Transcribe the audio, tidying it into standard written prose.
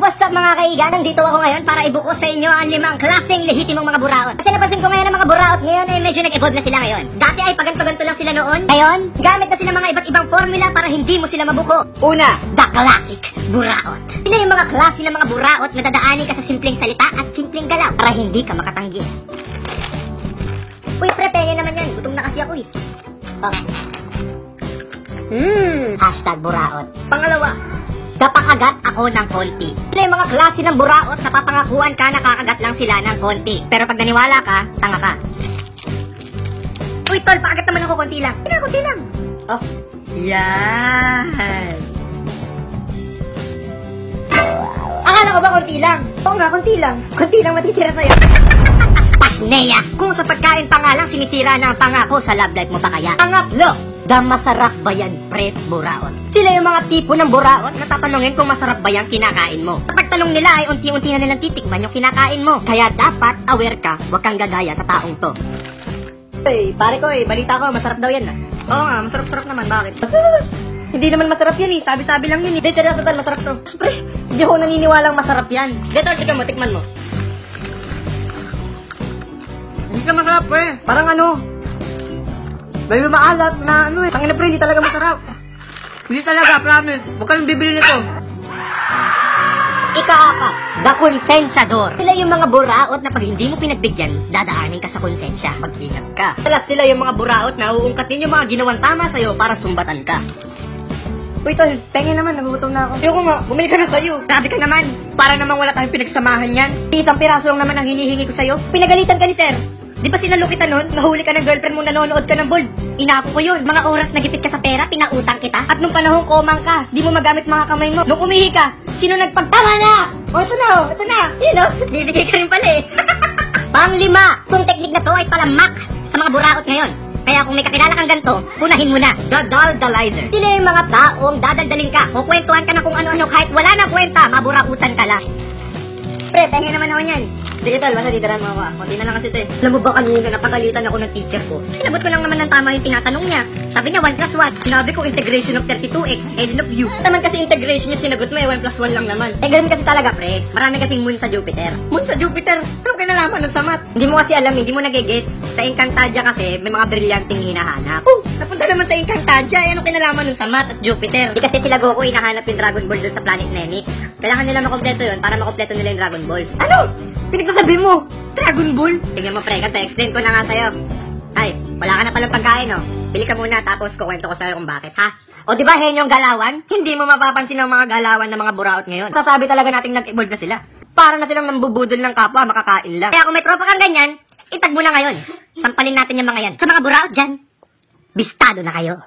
What's up mga kaigan? Nandito ako ngayon para ibuko sa inyo ang 5 klaseng lehitimong mga buraot. Kasi napansin ko ngayon ang mga buraot ngayon ay medyo nag-evolve na sila ngayon. Dati ay paganto-ganto lang sila noon. Ngayon, gamit na sila mga iba't ibang formula para hindi mo sila mabuko. Una, the classic buraot. Sila yung mga klase ng mga buraot na dadaanin ka sa simpleng salita at simpleng galaw para hindi ka makatanggi. Uy, pre, pengen naman yan. Gutom na kasi ako eh. Okay. Hashtag buraot. Pangalawa, napakagat ako ng konti. Sila yung mga klase ng buraot na papangakuan ka nakakagat lang sila ng konti. Pero pag naniwala ka, tanga ka. Uy, tol, pakagat naman ako konti lang. Konti lang. Oh, yan. Akala ko ba konti lang? Oo nga, konti lang. Konti lang matitira sa'yo. Pasneya! Kung sa pagkain pa nga lang sinisira na ang pangako sa love life mo pa kaya. Pangatlo, masarap ba yan, pre, buraot? Sila yung mga tipo ng buraot na tatanungin kung masarap ba yung kinakain mo. Kapag tanong nila ay unti-unti na nilang titikman yung kinakain mo. Kaya dapat aware ka, huwag kang gagaya sa taong to. Hey, pare ko balita ko, masarap daw yan ah. Oo nga, masarap-sarap naman, bakit? Hindi naman masarap yan eh, sabi-sabi lang yun eh. Hindi, seryoso tal, masarap to. Pre, hindi ako naniniwalang masarap yan. Dito, tignan mo, tikman mo. Hindi ka masarap pre, parang ano, medyo maalat na ano eh. Tangina pre, hindi talaga masarap. Hindi talaga, promise. Huwag ka nang bibili nito. Ika-apat, the konsensyador. Sila yung mga buraot na pag hindi mo pinagbigyan, dadaanin ka sa konsensya. Mag-ingat ka. Talas sila yung mga buraot na uungkatin yung mga ginawang tama sa'yo para sumbatan ka. Uy tol, pengen naman, nagugutom na ako. Ayoko nga, bumili ka na sa'yo. Grabe ka naman. Para namang wala tayong pinagsamahan yan. Isang piraso lang naman ang hinihingi ko sa'yo. Pinagalitan ka ni sir. Di ba sinalo kita nun? Nahuli ka ng girlfriend mo, nanonood ka ng bold. Inako ko yun. Mga oras na gipit ka sa pera, pinautang kita. At nung panahong komang ka, di mo magamit mga kamay mo. Nung umihi ka, sino nagpagtama na? O, ito na, ito na. Yun o, bibigay ka rin pala eh. Pang-5, itong teknik na to ay palamak sa mga buraot ngayon. Kaya kung may kakilala kang ganito, punahin mo na. The Daldalizer. Sila yung mga taong dadaldaling ka. Kukwentuhan ka na kung ano-ano kahit wala na kwenta, maburautan ka lang. Pre, pengen naman ako niyan. Sige tol, basta lidaran mo ako. Kunti na lang kasi ito eh. Alam mo ba kanina napagalitan ako ng teacher ko? Sinagot ko lang naman ng tama yung tinatanong niya. Sabi niya 1 plus 1. Sinabi ko integration of 32x, ln of u. Naman kasi integration yung sinagot mo eh, 1 plus 1 lang naman. Eh ganun kasi talaga pre. Marami kasing moon sa Jupiter. Moon sa Jupiter? Anong kinalaman nun sa math? Hindi mo kasi alam, hindi mo nagigets. Sa Encantadia kasi may mga brilyanteng hinahanap. Oh, napunta naman sa Encantadia. Anong kinalaman nun sa math at Jupiter? Di kasi sila Goku hinahanap yung Dragon Ball dun sa planet Namek. Kailangan nila makompleto yun para makompleto nila yung Dragon Balls. Ano? Pinagsasabi mo? Dragon Ball? Tingnan mo pre, ganito, explain ko na nga sa'yo. Ay, wala ka na palang pagkain oh. Pili ka muna tapos kukwento ko sa'yo kung bakit ha. O diba henyong galawan? Hindi mo mapapansin ang mga galawan ng mga buraot ngayon. Sasabi talaga nating nag-evolve na sila. Para na silang nambubudol ng kapwa, makakain lang. Kaya kung may tropa kang ganyan, itag mo na ngayon. Sampalin natin yung mga yan. Sa mga buraot dyan, bistado na kayo.